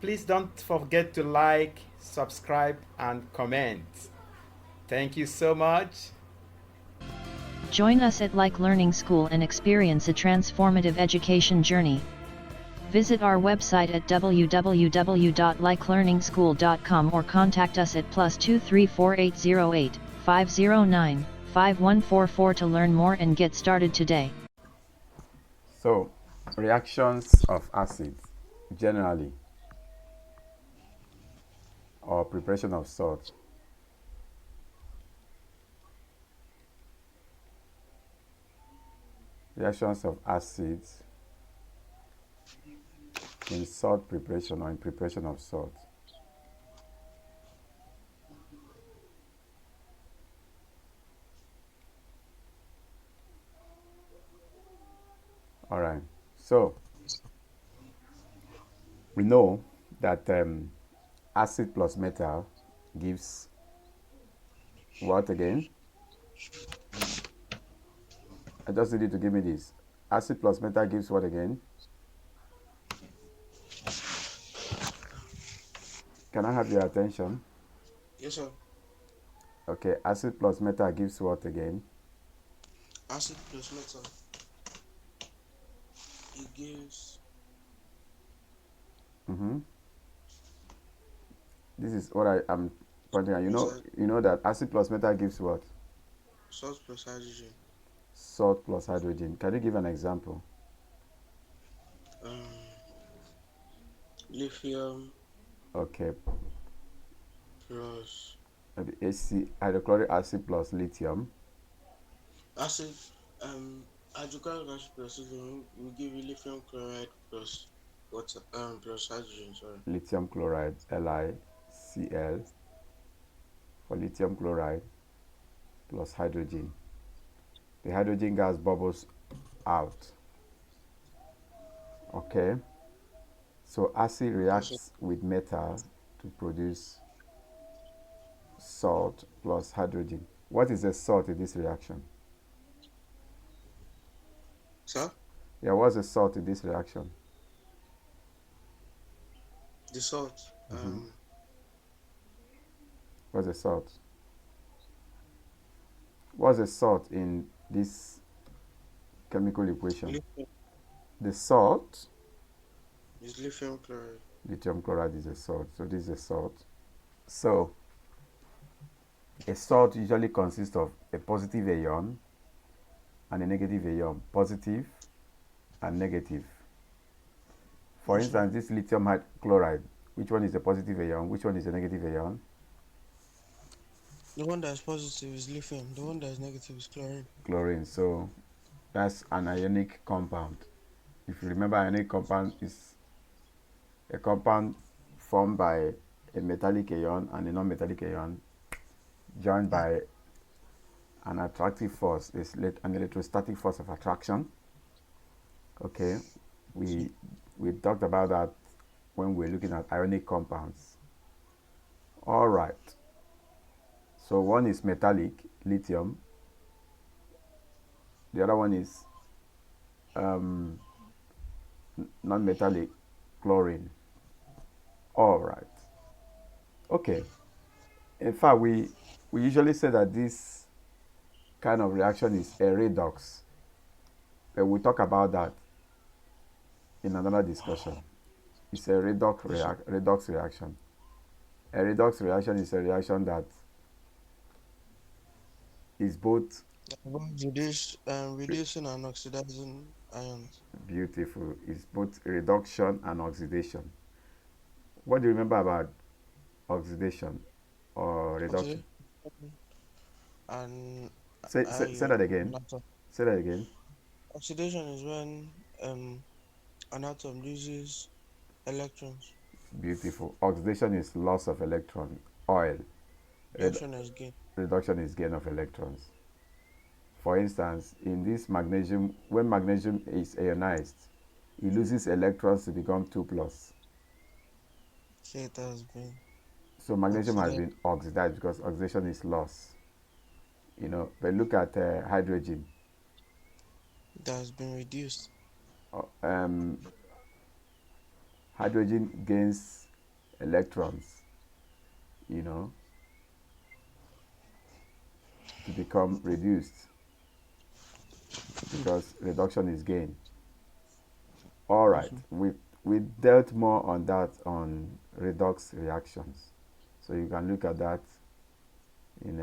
Please don't forget to like, subscribe, and comment. Thank you so much. Join us at Like Learning School and experience a transformative education journey. Visit our website at www.likelearningschool.com or contact us at +2348085095144 to learn more and get started today. So, reactions of acids generally, or preparation of salt. Reactions of acids in salt preparation or in preparation of salt. All right. So, we know that acid plus metal gives what again? I just need you to give me this. Acid plus metal gives what again? Can I have your attention? Yes, sir. Okay, acid plus metal gives what again? Acid plus metal. It gives Mm-hmm. This is what I am pointing at. plus You know that acid plus metal gives what? salt plus hydrogen. Salt plus hydrogen. Can you give an example? Um, Lithium Okay, plus maybe AC hydrochloric acid plus lithium. acid. Hydrochloric acid plus lithium will give you lithium chloride plus water. Plus hydrogen. Sorry. Lithium chloride, LiCl, for lithium chloride plus hydrogen. The hydrogen gas bubbles out. Okay, so acid Yes, sir. reacts with metal to produce salt plus hydrogen. What is the salt in this reaction? Sir, Yeah, what's the salt in this reaction? the salt. Mm-hmm. What's the salt? What's the salt in this chemical equation? Lithium The salt, is lithium chloride. lithium chloride is a salt. So this is a salt. So a salt usually consists of a positive ion and a negative ion, positive and negative. For Yes, sir. instance, this lithium chloride, which one is a positive ion? Which one is a negative ion? The one that is positive is lithium. The one that is negative is chlorine. Chlorine. So that's an ionic compound. If you remember, ionic compound is a compound formed by a metallic ion and a non-metallic ion joined by an attractive force, is an electrostatic force of attraction. Okay, we we talked about that when we were looking at ionic compounds. All right. So one is metallic, lithium. The other one is um, non-metallic, chlorine. All right. Okay. In fact, we usually say that this kind of reaction is a redox, but we'll talk about that in another discussion. It's a Yes, sir. redox reaction. A redox reaction is a reaction that is both About reducing and oxidizing ions. beautiful, is both reduction and oxidation. What do you remember about oxidation or reduction? Oxidation and Say that again. atom. Say that again. Oxidation is when an atom loses electrons. Beautiful. Oxidation is loss of electron. Oil. Red- Reduction is gain. reduction is gain of electrons. For instance, in this magnesium, when magnesium is ionized, it loses electrons to become 2 plus. Say it has been So magnesium has oxidized. been oxidized because oxidation is loss. But look at hydrogen. It has been reduced. Uh, Um, hydrogen gains electrons, you know, to become reduced because reduction is gain. All right, we dealt more on that on redox reactions, so you can look at that in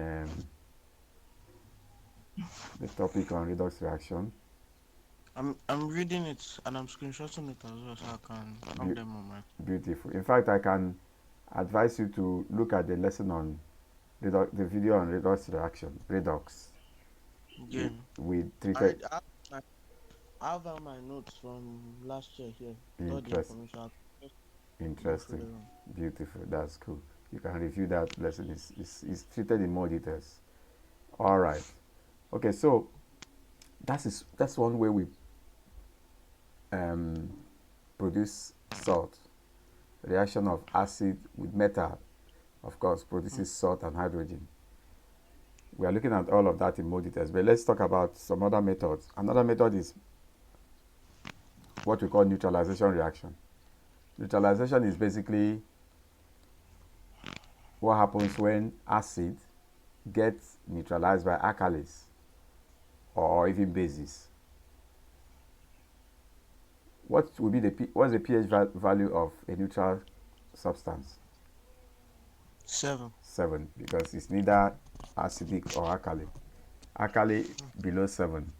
the topic on redox reaction. I'm reading it and I'm screenshotting it as well so I can have them on my. Beautiful. In fact, I can advise you to look at the lesson on the video on redox reaction, redox. Yeah. We I, treated I, I I have all my notes from last year here. All the interest, information. I'll just go through interesting, them. beautiful. That's cool. You can review that lesson. It's treated in more details. All right. Okay, so that's one way we um, produce salt. Reaction of acid with metal, of course, produces salt and hydrogen. We are looking at all of that in more details, but let's talk about some other methods. Another method is what we call neutralization reaction. Neutralization is basically what happens when acid gets neutralized by alkalis or even bases. What would be what's the pH value of a neutral substance? 7. 7, because it's neither acidic or alkali. Alkali below 7,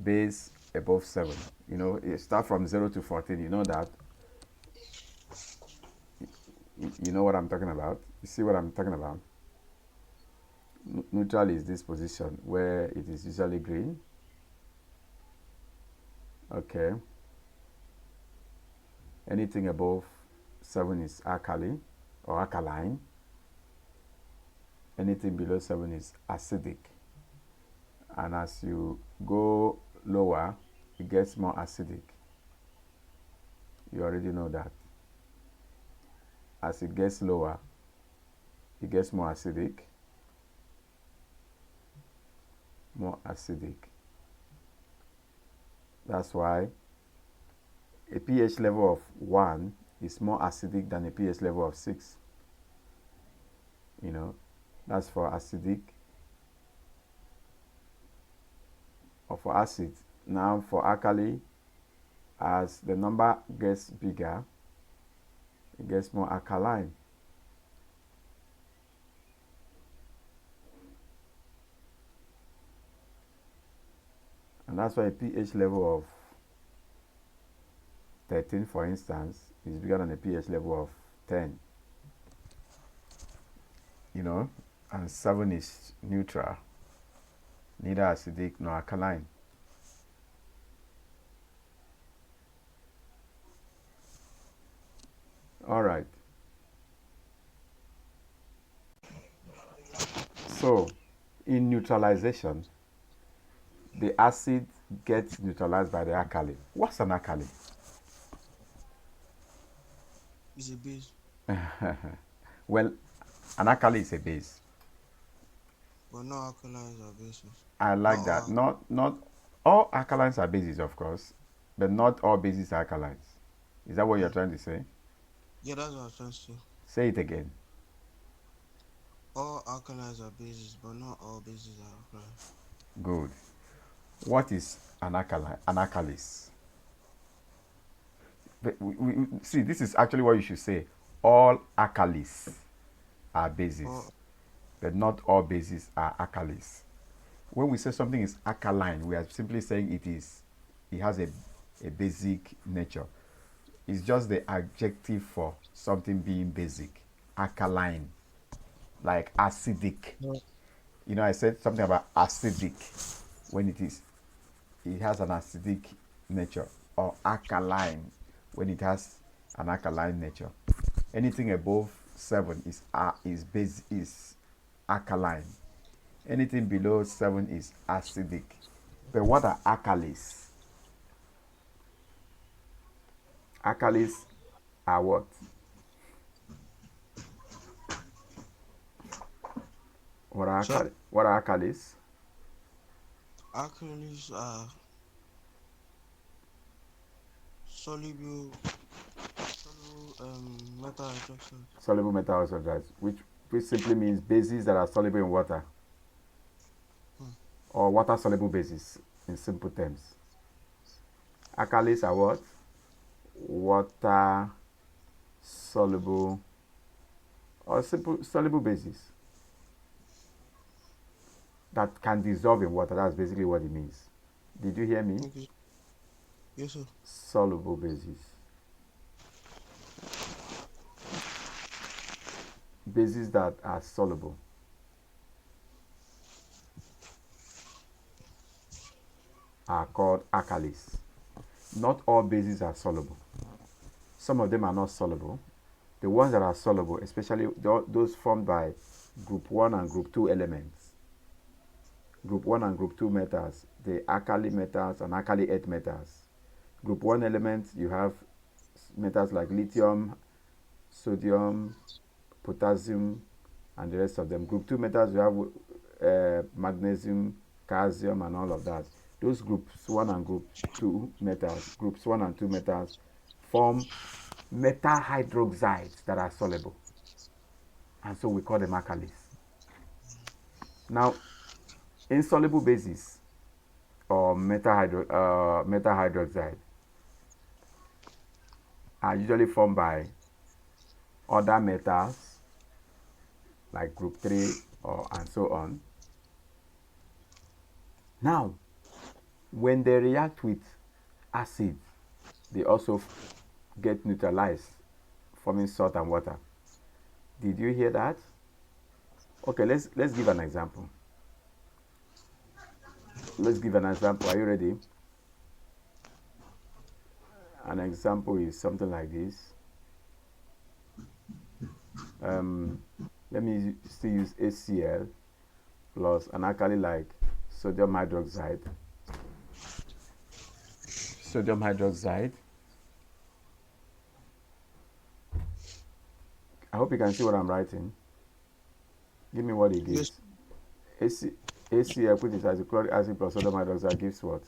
base above 7. You know, it start from 0 to 14. You know that. You know what I'm talking about. You see what I'm talking about. Neutral is this position where it is usually green. Okay. Anything above 7 is alkali or alkaline. Anything below 7 is acidic. And as you go lower, it gets more acidic. You already know that. As it gets lower, it gets more acidic. More acidic. That's why a pH level of 1 is more acidic than a pH level of 6. You know, that's for acidic or for acid. Now for alkali, as the number gets bigger, it gets more alkaline. And that's why a pH level of 13, for instance, is bigger than a pH level of 10. You know, and 7 is neutral, neither acidic nor alkaline. All right. So, in neutralization, the acid gets neutralized by the alkali. What's an alkali? It's a base. Well, an alkali is a base. But no alkalines are bases. I like that. Not all alkalines are bases, of course, but not all bases are alkalines. Is that what you're trying to say? Yeah, that's what I was trying to say. Say it again. All alkalines are bases, but not all bases are alkalines. Good. What is an alkaline? An alkalis. See, this is actually what you should say. All alkalis are bases, but not all bases are alkalis. When we say something is alkaline, we are simply saying it has a basic nature. It's just the adjective for something being basic. Alkaline, like acidic. You know, I said something about acidic when it has an acidic nature, or alkaline when it has an alkaline nature. Anything above 7 is alkaline. Anything below 7 is acidic. But what are alkalis? Alkalis are what? What are alkalis? Alkalis are soluble metal hydroxide. Soluble metal hydroxide, which simply means bases that are soluble in water, or water soluble bases in simple terms. Alkalis are what? Water soluble or simple soluble bases that can dissolve in water. That's basically what it means. Did you hear me? Okay. Yes, sir. Soluble bases. Bases that are soluble. Are called alkalis. Not all bases are soluble. Some of them are not soluble. The ones that are soluble, especially those formed by group 1 and group 2 elements. Group 1 and group 2 metals, the alkali metals and alkali earth metals. Group 1 elements, you have metals like lithium, sodium, potassium, and the rest of them. Group 2 metals, you have magnesium, calcium, and all of that. Those groups 1 and group 2 metals, groups 1 and 2 metals, form metal hydroxides that are soluble. And so we call them alkalis. Now, insoluble bases or metal hydroxide are usually formed by other metals like group 3 and so on. Now, when they react with acid, they also get neutralized, forming salt and water. Did you hear that? Okay, let's give an example. Let's give an example. Are you ready? An example is something like this. Let me still use HCl plus an alkali like sodium hydroxide. Sodium hydroxide. I hope you can see what I'm writing. Give me what it gives. Yes. HCl, which is hydrochloric acid plus sodium hydroxide, gives what?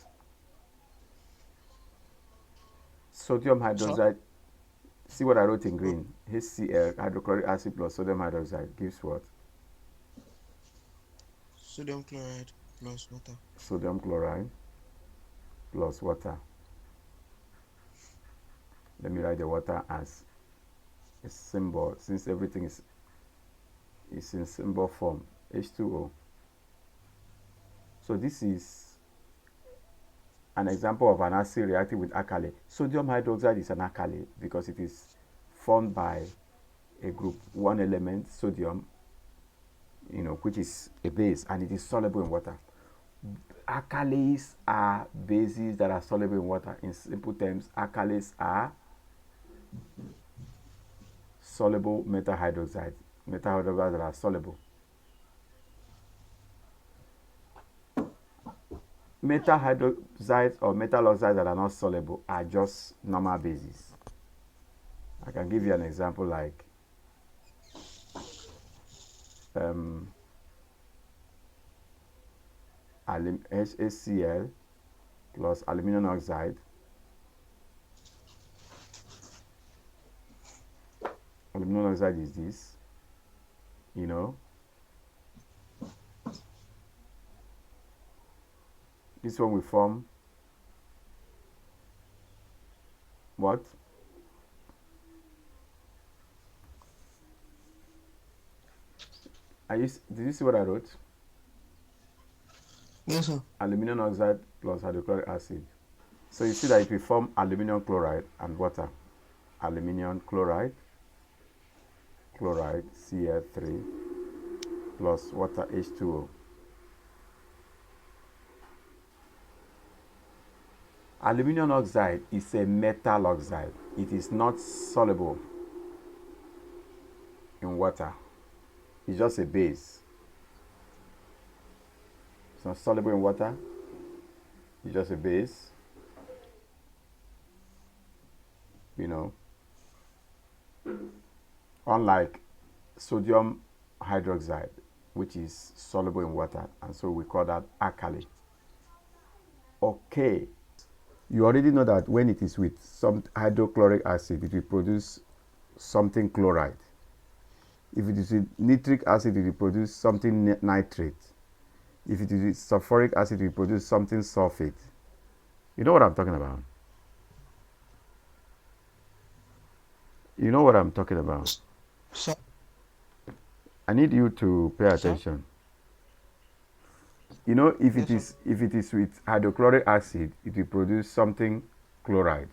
Sodium hydroxide. See what I wrote in green. HCl, hydrochloric acid plus sodium hydroxide, gives what? Sodium chloride plus water. Sodium chloride plus water. Let me write the water as a symbol, since everything is in symbol form. H2O. So this is an example of an acid reacting with alkali. Sodium hydroxide is an alkali because it is formed by a group 1 element, sodium, which is a base, and it is soluble in water. Alkalis are bases that are soluble in water. In simple terms, alkalis are soluble metal hydroxides that are soluble. Metal hydroxides or metal oxides that are not soluble are just normal bases. I can give you an example like HCl plus aluminum oxide. Aluminum oxide is this, This one will form what? Did you see what I wrote? Yes, sir. Aluminum oxide plus hydrochloric acid. So you see that it will form aluminum chloride and water. Aluminum chloride, Cl3 plus water H2O. Aluminum oxide is a metal oxide. It is not soluble in water. It's just a base. It's not soluble in water. It's just a base. Unlike sodium hydroxide, which is soluble in water, and so we call that alkali. Okay. You already know that when it is with some hydrochloric acid, it will produce something chloride. If it is with nitric acid, it will produce something nitrate. If it is with sulfuric acid, it will produce something sulfate. You know what I'm talking about? You know what I'm talking about? Sir, I need you to pay attention. You know, if it Yes, is with hydrochloric acid, it will produce something chloride.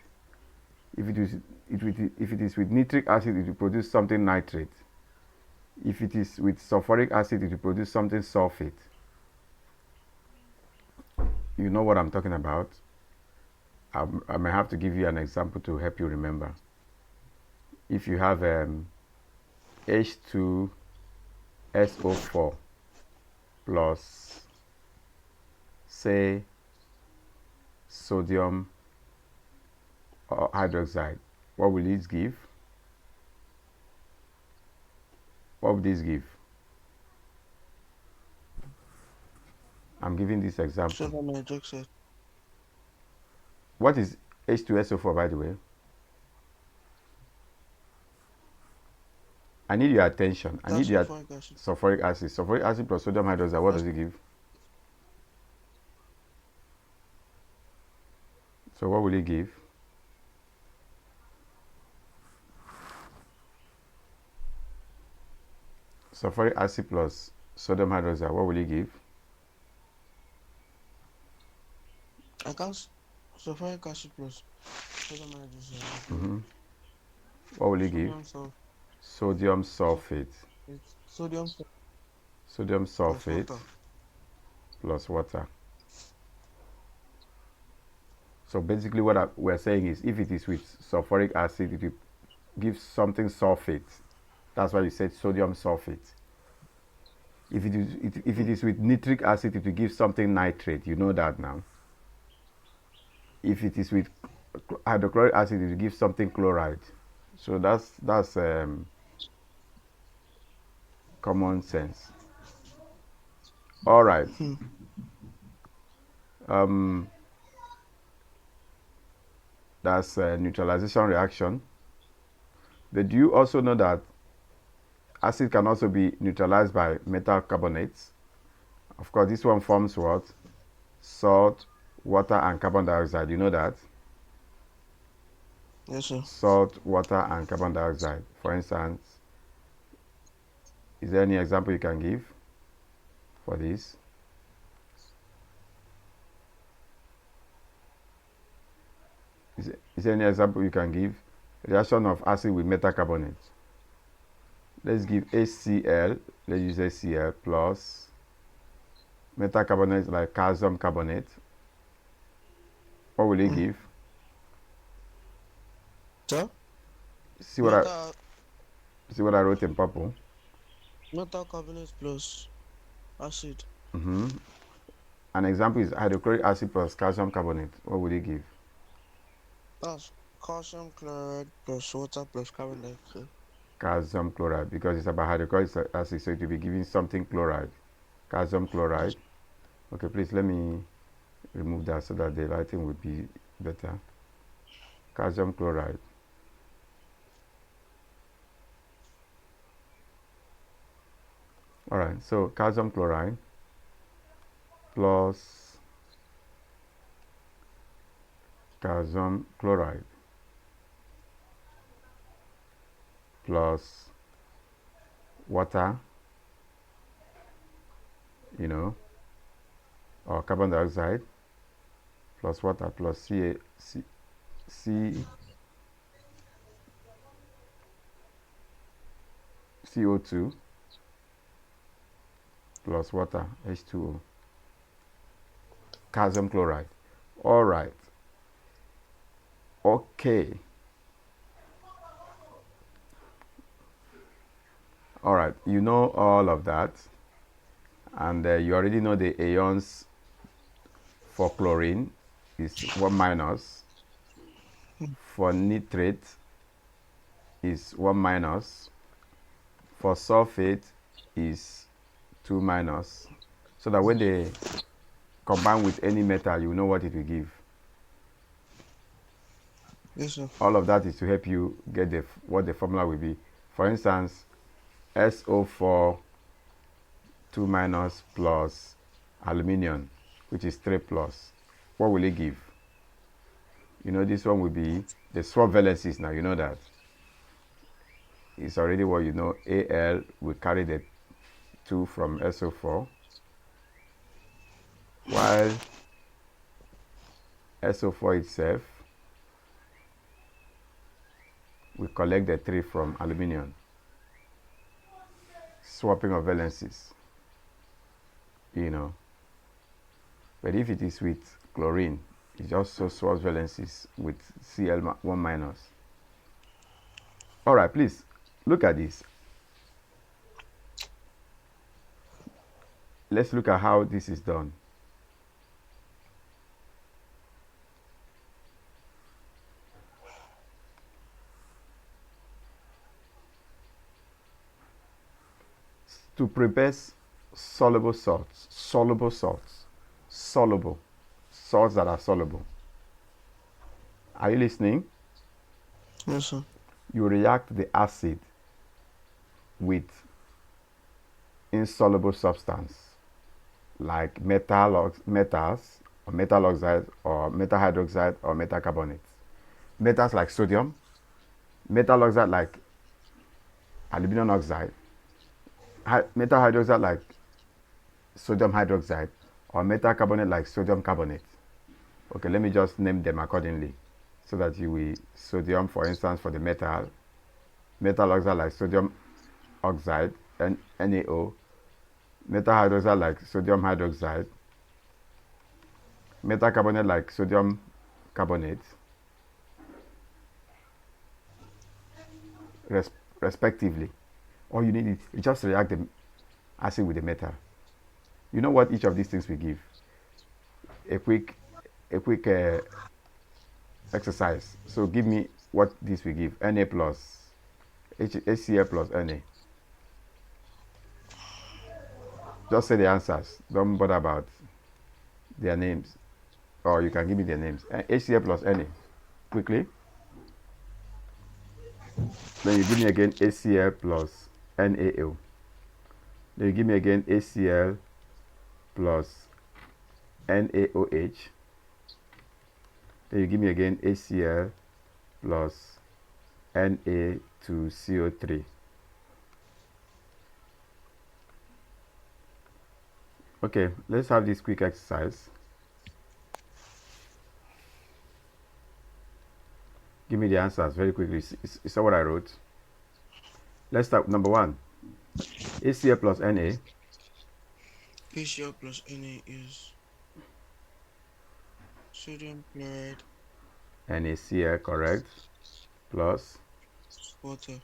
If it is with nitric acid, it will produce something nitrate. If it is with sulfuric acid, it will produce something sulfate. You know what I'm talking about? I may have to give you an example to help you remember. If you have H2SO4 plus, say, sodium hydroxide, what will this give? What will this give? I'm giving this example. sodium hydroxide. What is H2SO4, by the way? I need your attention. I need your Sulfuric acid. sulfuric acid. Sulfuric acid plus sodium hydroxide, what does it give? So what will it give? Sulfuric acid plus sodium hydroxide, what will it give? I can't. Sulfuric acid plus sodium hydroxide. Mm-hmm. What will it give? Sodium sulfate. It's sodium Sodium plus sulfate water. plus water. So basically what we're saying is if it is with sulfuric acid, it will give something sulfate. That's why you said sodium sulfate. If it is with nitric acid, it will give something nitrate. You know that now. If it is with hydrochloric acid, it will give something chloride. So that's common sense. All right. That's a neutralization reaction. But do you also know that acid can also be neutralized by metal carbonates? Of course, this one forms what? Salt, water, and carbon dioxide. You know that? Yes, sir. Salt, water, and carbon dioxide. For instance, is there any example you can give for this? Is there any example you can give? Reaction of acid with metal carbonate. Let's give HCl. Let's use HCl plus metal carbonate like calcium carbonate. What will it give? Sir? See what I wrote in purple. Metal carbonate plus acid. An example is hydrochloric acid plus calcium carbonate. What would it give? That's calcium chloride plus water plus carbon dioxide. Calcium chloride, because it's about hydrochloric acid, so it will be giving something chloride. Calcium chloride. Okay, please let me remove that so that the lighting will be better. Calcium chloride. All right, so calcium chloride plus calcium chloride plus water, or carbon dioxide plus water plus CO2 plus water, H2O, calcium chloride. All right. Okay. All right, you know all of that, and you already know the ions for chlorine is 1 minus, for nitrate is 1 minus, for sulfate is 2 minus, so that when they combine with any metal, you know what it will give. Yes, sir. All of that is to help you get what the formula will be. For instance, SO4 2 minus plus aluminium, which is 3 plus. What will it give? You know, this one will be the swap valencies now. You know that. It's already what you know. Al will carry the 2 from SO4, while SO4 itself will collect the 3 from aluminium. Swapping of valencies. You know. But if it is with chlorine, it also swaps valencies with Cl1 minus. All right, please look at this. Let's look at how this is done. To prepare soluble salts that are soluble. Are you listening? Yes, sir. You react the acid with insoluble substance like metals or metal oxide or metal hydroxide or metal carbonate. Metals like sodium, metal oxide like aluminum oxide, metal hydroxide like sodium hydroxide, or metal carbonate like sodium carbonate. Okay, let me just name them accordingly so that you will. Sodium, for instance, for the metal oxide like sodium oxide and NaO, metal hydroxide like sodium hydroxide, metal carbonate like sodium carbonate, respectively. All you need is just react the acid with the metal. You know what each of these things will give? A quick exercise. So give me what this will give. Na plus HCl plus Na. Just say the answers. Don't bother about their names. Or you can give me their names. HCl plus Na. Quickly. Then you give me again HCl plus NaO. Then you give me again HCl plus NaOH. Then you give me again HCl plus Na2CO3. Okay, let's have this quick exercise. Give me the answers very quickly. Is that what I wrote? Let's start with number 1. HCl plus Na. HCl plus Na is sodium chloride NaCl, correct. Plus, water.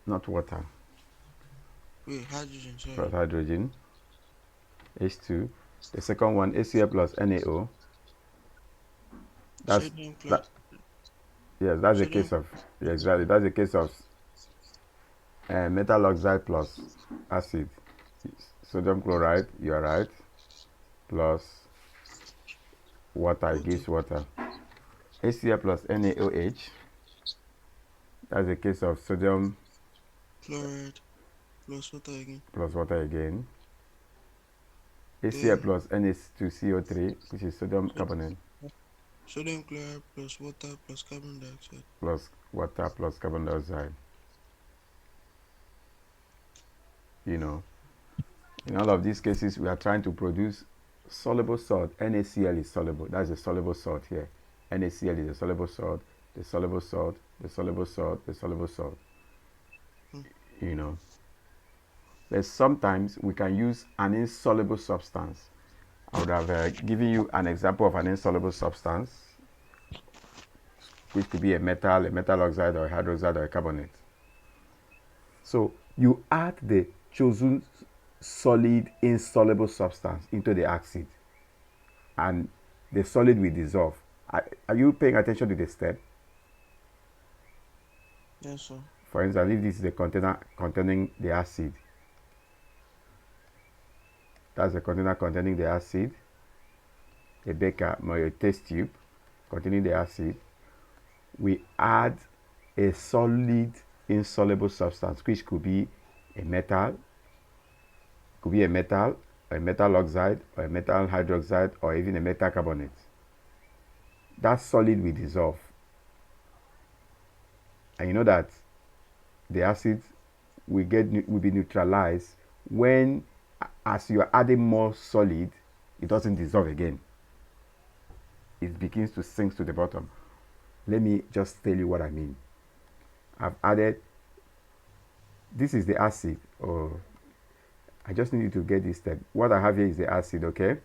not water, Wait, hydrogen, sorry. plus hydrogen. H2. The second one, HCl plus NaO. That's Sodium chloride. yes, that's a Sodium. case of, yeah, exactly. That's a case of metal oxide plus acid. Sodium chloride, you are right. Plus water, it gives water. HCl plus NaOH. That's a case of sodium Chloride plus water again. plus water again. HCl plus Na2CO3, which is sodium carbonate, Sodium chloride plus water plus carbon dioxide. plus water plus carbon dioxide. You know, in all of these cases, we are trying to produce soluble salt. NaCl is soluble. That's a soluble salt here. NaCl is a soluble salt, the soluble salt, the soluble salt, the soluble salt. You know, but sometimes we can use an insoluble substance. I would have given you an example of an insoluble substance, which could be a metal oxide, or a hydroxide, or a carbonate. So you add the chosen solid insoluble substance into the acid, and the solid will dissolve. Are you paying attention to the step? Yes, sir. For instance, if this is the container containing the acid, that's the container containing the acid, a beaker or a test tube containing the acid. we add a solid insoluble substance, which could be a metal, a metal oxide, or a metal hydroxide, or even a metal carbonate. That solid will dissolve. And you know that the acid will be neutralized when, as you are adding more solid, it doesn't dissolve again. It begins to sink to the bottom. Let me just tell you what I mean. I've added, this is the acid, or I just need you to get this step. What I have here is the acid, okay?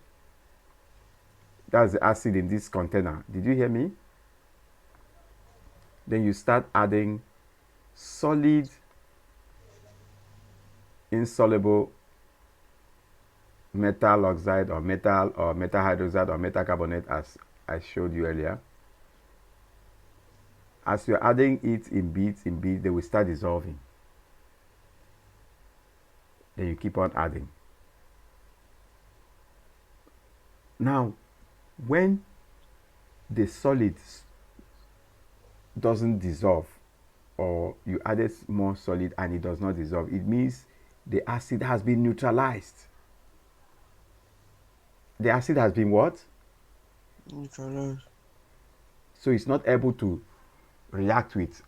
That's the acid in this container. Did you hear me? Then you start adding solid insoluble metal oxide, or metal hydroxide, or metal carbonate, as I showed you earlier. As you're adding it in bits, they will start dissolving. Then you keep on adding. Now, when the solid doesn't dissolve, or you added more solid and it does not dissolve, it means the acid has been neutralized. The acid has been what? Neutralized. So it's not able to react with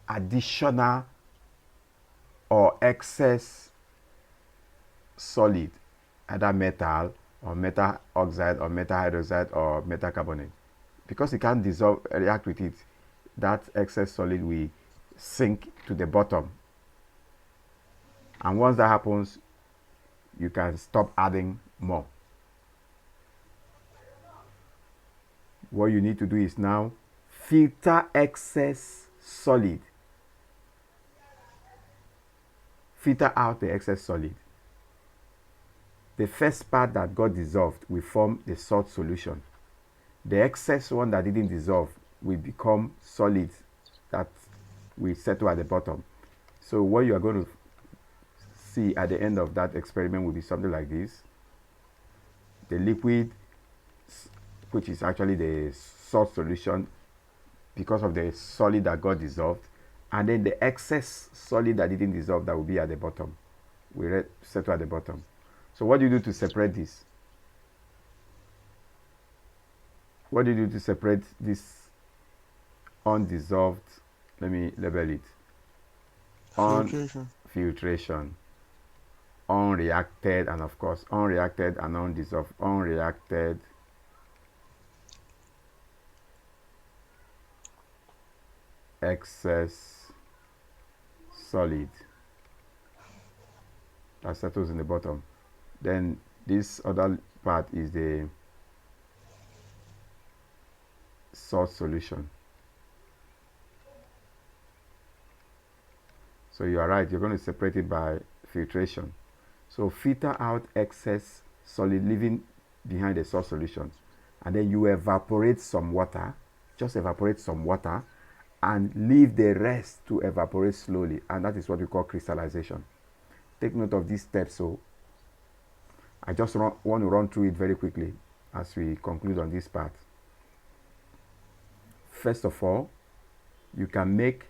additional or excess solid, either metal or metal oxide or metal hydroxide or metal carbonate. Because it can't react with it, that excess solid will sink to the bottom. And once that happens, you can stop adding more. What you need to do is now filter excess solid. Filter out the excess solid. The first part that got dissolved will form the salt solution. The excess one that didn't dissolve will become solid that will settle at the bottom. So what you are going to see at the end of that experiment will be something like this. The liquid, which is actually the salt solution because of the solid that got dissolved, and then the excess solid that didn't dissolve that will be at the bottom, will settle at the bottom. So what do you do to separate this? What do you do to separate this undissolved? Let me label it. Filtration. Unreacted, and of course unreacted and undissolved. Unreacted excess solid that settles in the bottom. Then this other part is the salt solution. So you are right, you're going to separate it by filtration. So filter out excess solid, leaving behind the salt solution, and then you evaporate some water, just evaporate some water, and leave the rest to evaporate slowly, and that is what we call crystallization. Take note of these steps. So I just want to run through it very quickly as we conclude on this part. First of all, you can make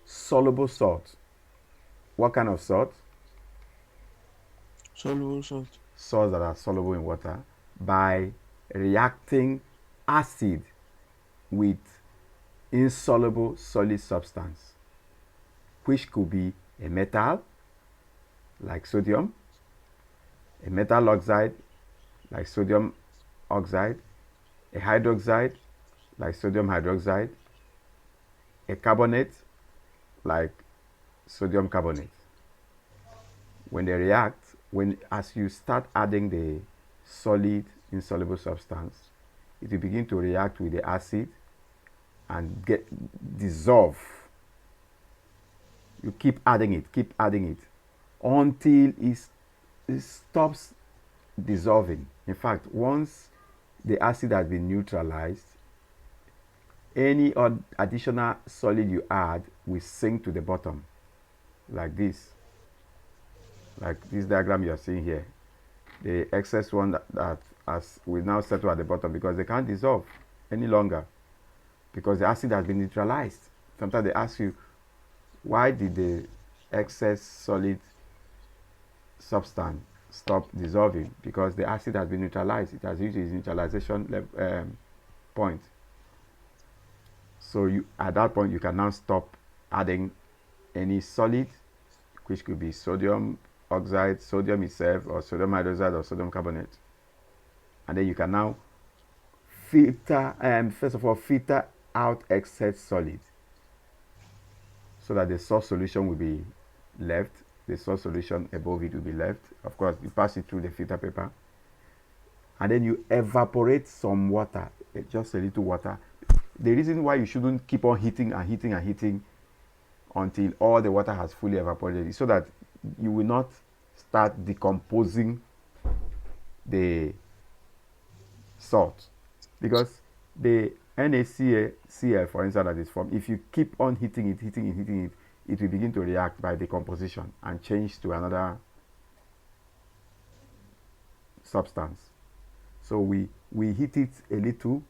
soluble salt. What kind of salt? Soluble salt. Salts that are soluble in water by reacting acid with insoluble solid substance, which could be a metal like sodium, a metal oxide like sodium oxide, a hydroxide like sodium hydroxide, a carbonate like sodium carbonate. When they react, as you start adding the solid insoluble substance, it will begin to react with the acid and dissolve. You keep adding it until it stops dissolving. In fact, once the acid has been neutralized, any additional solid you add will sink to the bottom, like this diagram you are seeing here. The excess one that as will now settle at the bottom because they can't dissolve any longer. because the acid has been neutralized. Sometimes they ask you, why did the excess solid substance stop dissolving? Because the acid has been neutralized. It has reached its neutralization point. So at that point, you can now stop adding any solid, which could be sodium oxide, sodium itself, or sodium hydroxide, or sodium carbonate. And then you can now filter, first of all, filter out excess solid, so that the source solution will be left. The source solution above it will be left. Of course, you pass it through the filter paper. And then you evaporate some water, just a little water. The reason why you shouldn't keep on heating and heating and heating until all the water has fully evaporated is so that you will not start decomposing the salt. Because the NaCl, for instance, that is formed, if you keep on heating it, it will begin to react by decomposition and change to another substance. So we heat it a little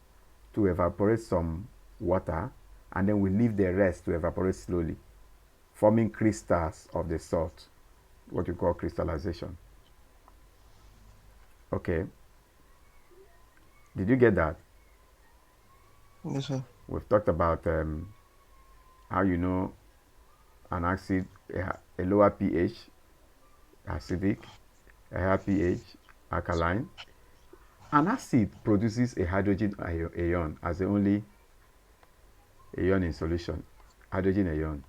to evaporate some water, and then we leave the rest to evaporate slowly, forming crystals of the salt, what you call crystallization. Okay. Did you get that? Yes, sir. We've talked about how you know an acid, a lower pH, acidic, a higher pH, alkaline. An acid produces a hydrogen ion as the only ion in solution, hydrogen ion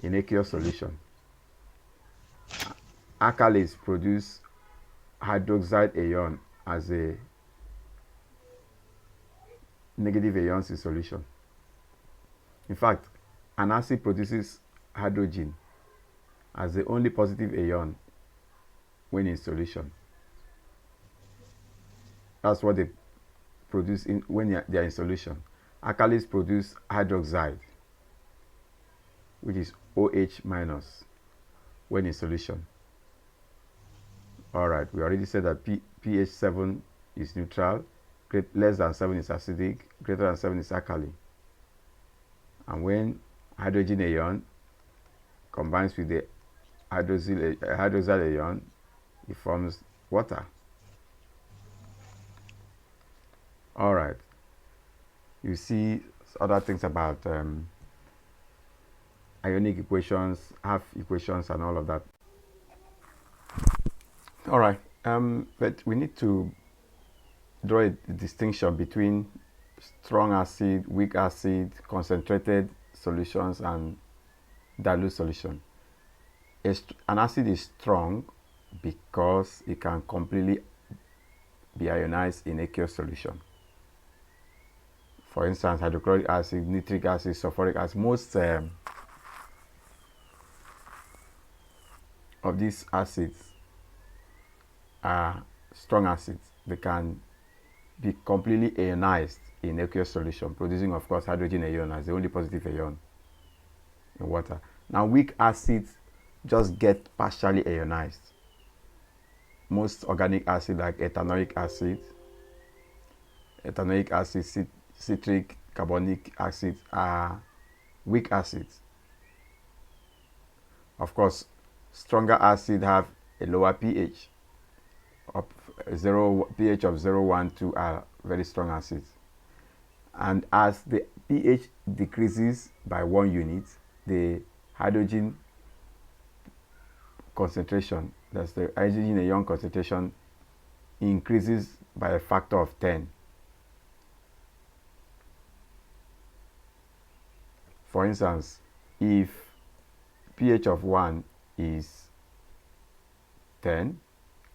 in aqueous solution. Alkalis produce hydroxide ion as a negative ions in solution. In fact, an acid produces hydrogen as the only positive ion when in solution. That's what they produce when they are in solution. Alkalis produce hydroxide, which is OH minus when in solution. All right, we already said that pH 7 is neutral, less than 7 is acidic, greater than 7 is alkali. And when hydrogen ion combines with the hydroxide ion, it forms water. All right. You see other things about ionic equations, half equations, and all of that. All right. But we need to draw a distinction between strong acid, weak acid, concentrated solutions, and dilute solution. An acid is strong because it can completely be ionized in aqueous solution. For instance, hydrochloric acid, nitric acid, sulfuric acid, most of these acids are strong acids. They can be completely ionized in aqueous solution, producing, of course, hydrogen ion as the only positive ion in water. Now, weak acids just get partially ionized. Most organic acids like ethanoic acid, citric, carbonic acid are weak acids. Of course, stronger acids have a lower pH. pH of 0, 1, 2 are very strong acids. And as the pH decreases by 1 unit, the hydrogen concentration, that's the hydrogen ion concentration, increases by a factor of 10. For instance, if pH of 1 is 10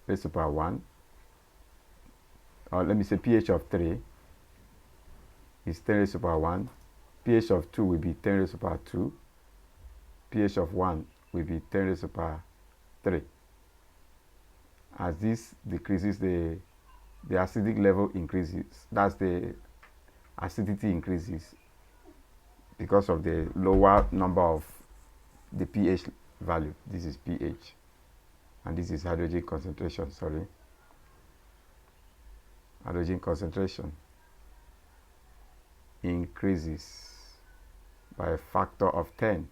raised to power 1, or let me say pH of 3 is 10 raised to power 1, pH of 2 will be 10 raised to power 2, pH of 1 will be 10 raised to power 3. As this decreases, the acidic level increases. That's the acidity increases because of the lower number of the pH value. This is pH, and this is hydrogen concentration. Hydrogen concentration. increases by a factor of 10.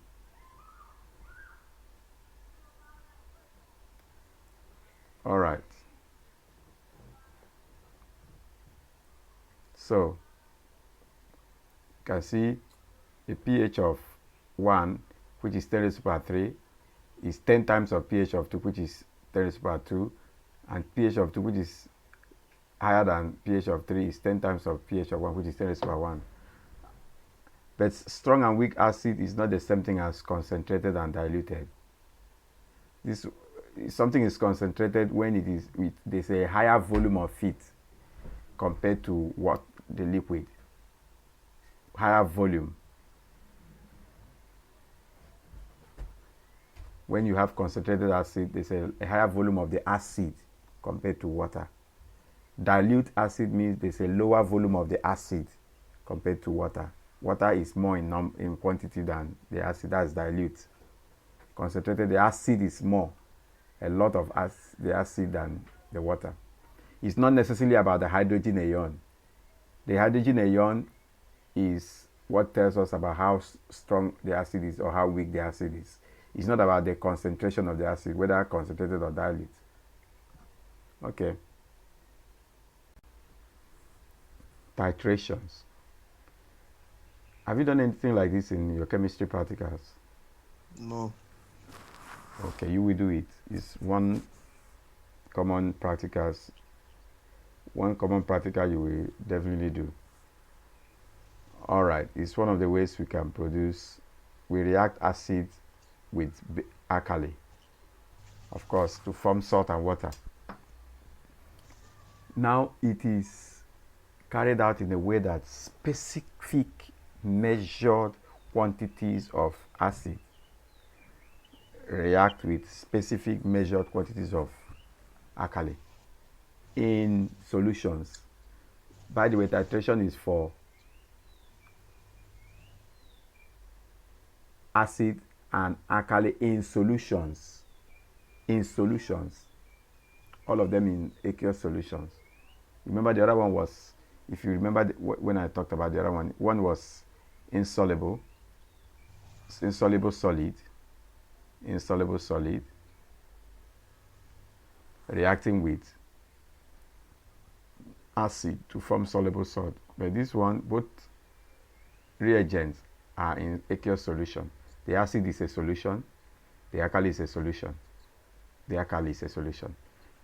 All right. So, you can see a pH of 1, which is 10 raised to the power 3, is 10 times of pH of 2, which is 10 raised to the power 2, and pH of 2, which is higher than pH of 3, is 10 times of pH of 1, which is 10 raised to the power 1. But strong and weak acid is not the same thing as concentrated and diluted. This something is concentrated when it is there's a higher volume of it compared to what the liquid. Higher volume. When you have concentrated acid, there's a higher volume of the acid compared to water. Dilute acid means there's a lower volume of the acid compared to water. Water is more in quantity than the acid. That's dilute. Concentrated, the acid is more, a lot of the acid than the water. It's not necessarily about the hydrogen ion. The hydrogen ion is what tells us about how strong the acid is or how weak the acid is. It's not about the concentration of the acid, whether concentrated or dilute. Okay. Titrations. Have you done anything like this in your chemistry practicals? No. Okay, you will do it. It's one common practical you will definitely do. All right, it's one of the ways we react acid with alkali, of course, to form salt and water. Now it is carried out in a way that specific measured quantities of acid react with specific measured quantities of alkali in solutions. By the way, titration is for acid and alkali in solutions. In solutions. All of them in aqueous solutions. Remember the other one was, if you remember when I talked about the other one was insoluble solid, reacting with acid to form soluble salt. But this one, both reagents are in aqueous solution. The acid is a solution, the alkali is a solution.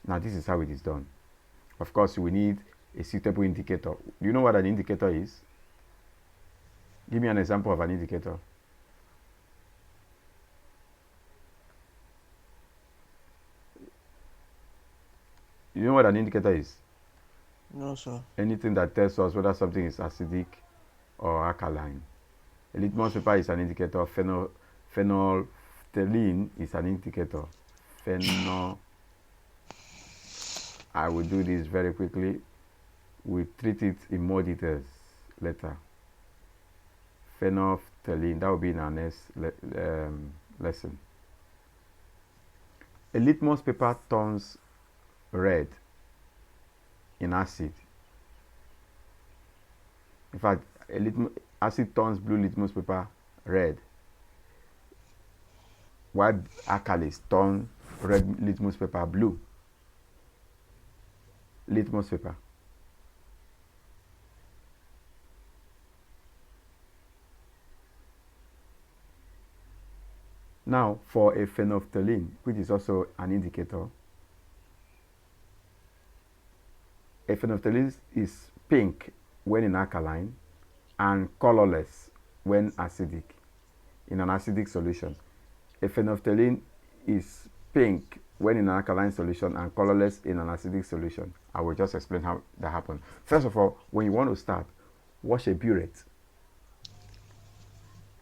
Now this is how it is done. Of course, we need a suitable indicator. Do you know what an indicator is? Give me an example of an indicator. You know what an indicator is? No, sir. Anything that tells us whether something is acidic or alkaline. A litmus paper is an indicator. Phenolphthalein is an indicator. I will do this very quickly. We'll treat it in more details later. Phenolphthalein, that will be in our next lesson. A litmus paper turns red in acid. In fact, acid turns blue litmus paper red, while alkalis turn red litmus paper blue. Litmus paper. Now, for a phenolphthalein, which is also an indicator, a phenolphthalein is pink when in alkaline and colorless when acidic, in an acidic solution. A phenolphthalein is pink when in an alkaline solution and colorless in an acidic solution. I will just explain how that happens. First of all, when you want to start, wash a burette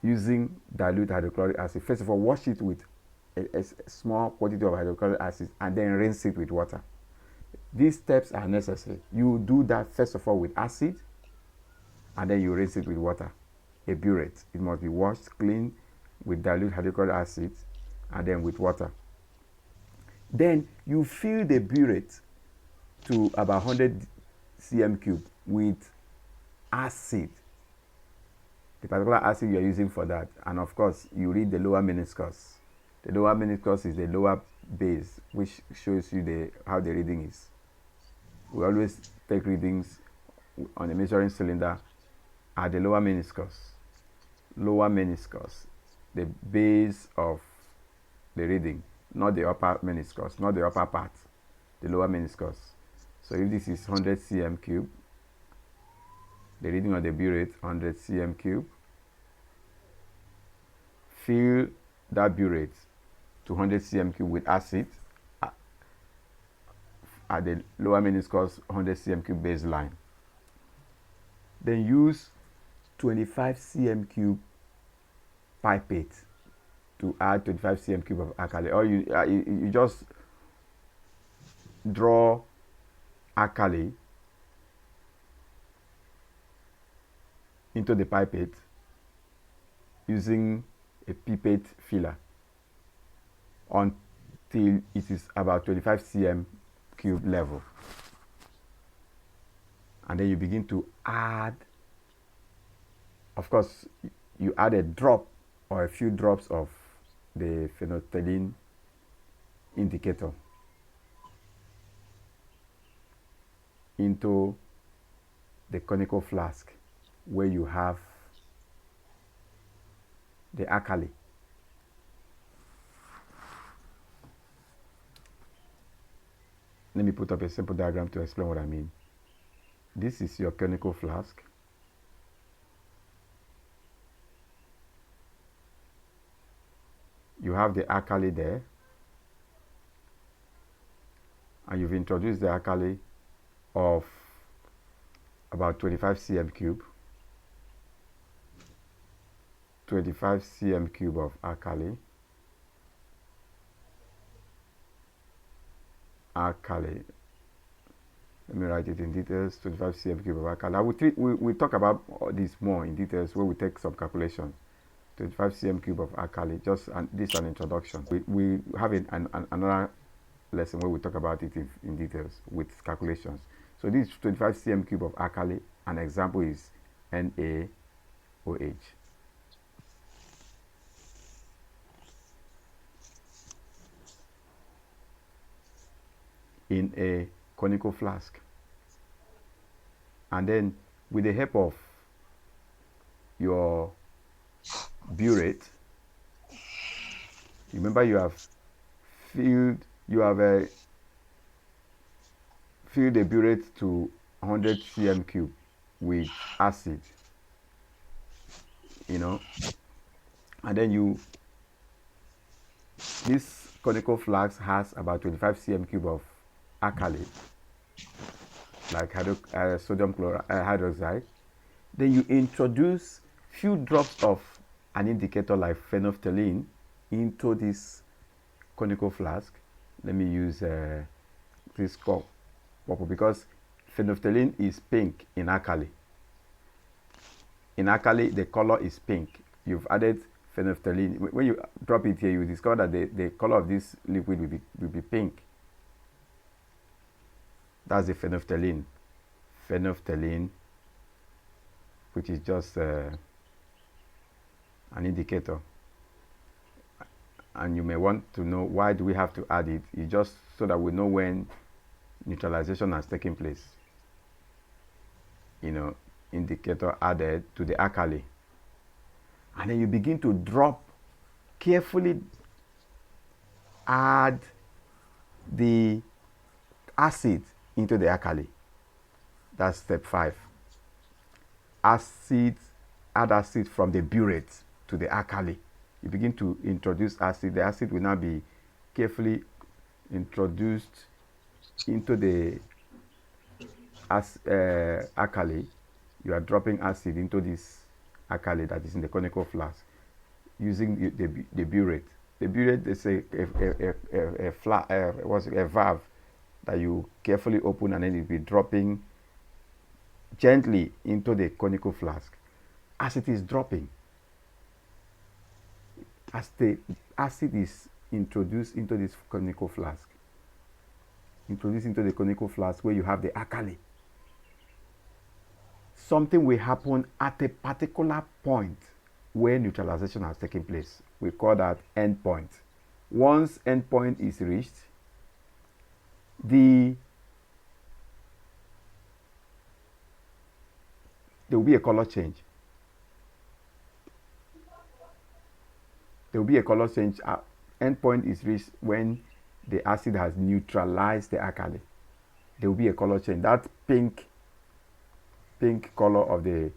using dilute hydrochloric acid. First of all, wash it with a small quantity of hydrochloric acid and then rinse it with water. These steps are necessary. You do that first of all with acid and then you rinse it with water. A burette, it must be washed clean with dilute hydrochloric acid and then with water. Then you fill the burette to about 100 cm cube with acid. the particular acid you're using for that. And of course, you read the lower meniscus. The lower meniscus is the lower base, which shows you how the reading is. We always take readings on the measuring cylinder at the lower meniscus. Lower meniscus, the base of the reading, not the upper meniscus, not the upper part, the lower meniscus. So if this is 100 cm cube, the reading of the burette 100 cm cube, fill that burette to 100 cm cube with acid at the lower meniscus 100 cm cube baseline. Then use 25 cm cube pipette to add 25 cm cube of alkali. Or you just draw alkali into the pipette using a pipette filler until it is about 25 cm cube level, and then you begin to add. Of course, you add a drop or a few drops of the phenolphthalein indicator into the conical flask where you have the alkali. Let me put up a simple diagram to explain what I mean. This is your conical flask. You have the alkali there, and you've introduced the alkali of about 25 cm cube. 25 cm cube of alkali. Let me write it in details. 25 cm cube of alkali. We'll talk about this more in details where we take some calculations. 25 cm cube of alkali. Just this is an introduction. We have another lesson where we talk about it in details with calculations. So this 25 cm cube of alkali. An example is NaOH. In a conical flask, and then with the help of your burette, remember you have filled the burette to 100 cm cube with acid, and then this conical flask has about 25 cm cube of alkali, like sodium hydroxide. Then you introduce few drops of an indicator like phenolphthalein into this conical flask. Let me use this cup purple because phenolphthalein is pink in alkali. In alkali, the color is pink. You've added phenolphthalein. When you drop it here, you discover that the color of this liquid will be pink. That's the phenolphthalein. Phenolphthalein, which is just an indicator. And you may want to know why do we have to add it. It's just so that we know when neutralization has taken place. Indicator added to the alkali. And then you begin to carefully add the acid into the alkali. That's step 5. Add acid from the burette to the alkali. You begin to introduce acid. The acid will now be carefully introduced into the alkali. You are dropping acid into this alkali that is in the conical flask using the burette. The burette is a valve that you carefully open, and then it will be dropping gently into the conical flask. As it is dropping, as the acid is introduced into this conical flask, where you have the alkali, something will happen at a particular point where neutralization has taken place. We call that endpoint. Once endpoint is reached, there will be a color change. There will be a color change. Endpoint is reached when the acid has neutralized the alkali. There will be a color change. That pink color of the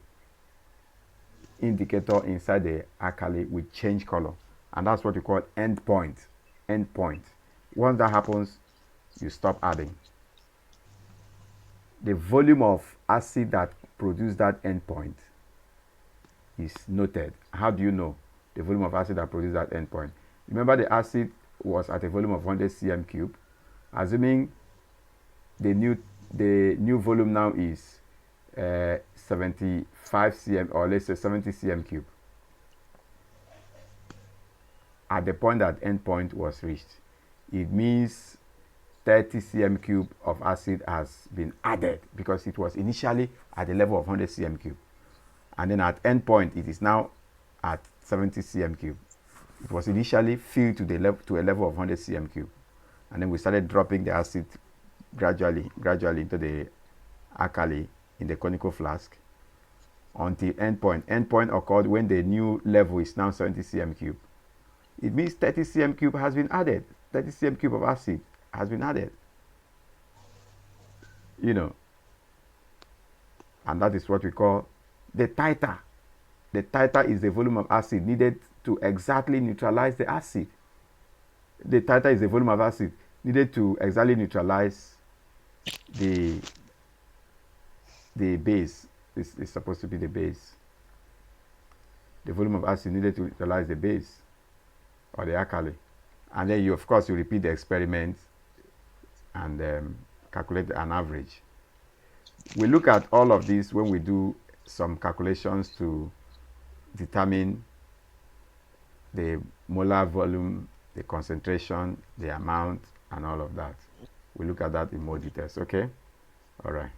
indicator inside the alkali will change color, and that's what we call endpoint. Endpoint. Once that happens, you stop adding. The volume of acid that produced that endpoint is noted. How do you know the volume of acid that produced that endpoint? Remember, the acid was at a volume of 100 cm cube. Assuming the new volume now is 75 cm, or let's say 70 cm cube. At the point that endpoint was reached, it means 30 cm cube of acid has been added, because it was initially at the level of 100 cm cube, and then at endpoint it is now at 70 cm cube. It was initially filled to a level of 100 cm cube, and then we started dropping the acid gradually into the alkali in the conical flask until endpoint. Endpoint occurred when the new level is now 70 cm cube. It means 30 cm cube has been added. 30 cm cube of acid has been added. And that is what we call the titer. The titer is the volume of acid needed to exactly neutralize the acid. The titer is the volume of acid needed to exactly neutralize the base. This is supposed to be the base. The volume of acid needed to neutralize the base or the alkali. And then you repeat the experiment and calculate an average. We look at all of this when we do some calculations to determine the molar volume, the concentration, the amount, and all of that. We look at that in more details, okay? All right.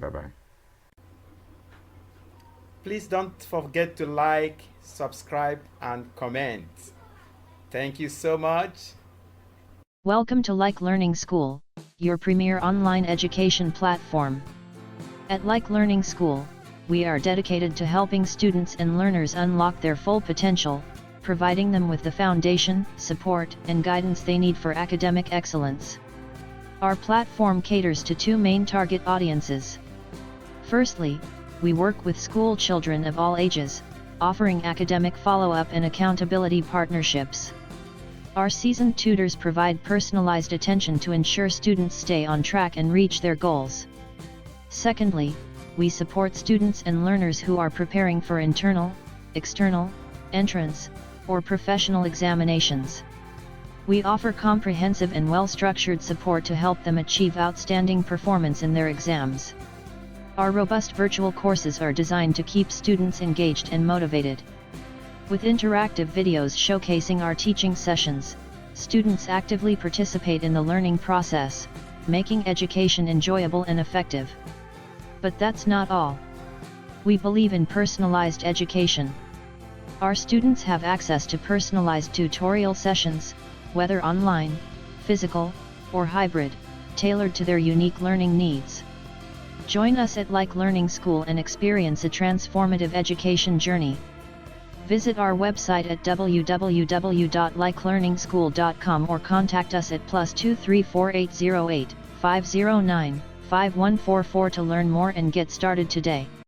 Bye-bye. Please don't forget to like, subscribe, and comment. Thank you so much. Welcome to Like Learning School, your premier online education platform. At Like Learning School, we are dedicated to helping students and learners unlock their full potential, providing them with the foundation, support, and guidance they need for academic excellence. Our platform caters to two main target audiences. Firstly, we work with school children of all ages, offering academic follow-up and accountability partnerships. Our seasoned tutors provide personalized attention to ensure students stay on track and reach their goals. Secondly, we support students and learners who are preparing for internal, external, entrance, or professional examinations. We offer comprehensive and well-structured support to help them achieve outstanding performance in their exams. Our robust virtual courses are designed to keep students engaged and motivated. With interactive videos showcasing our teaching sessions, students actively participate in the learning process, making education enjoyable and effective. But that's not all. We believe in personalized education. Our students have access to personalized tutorial sessions, whether online, physical, or hybrid, tailored to their unique learning needs. Join us at Like Learning School and experience a transformative education journey. Visit our website at www.likelearningschool.com or contact us at +234 808 509 5144 to learn more and get started today.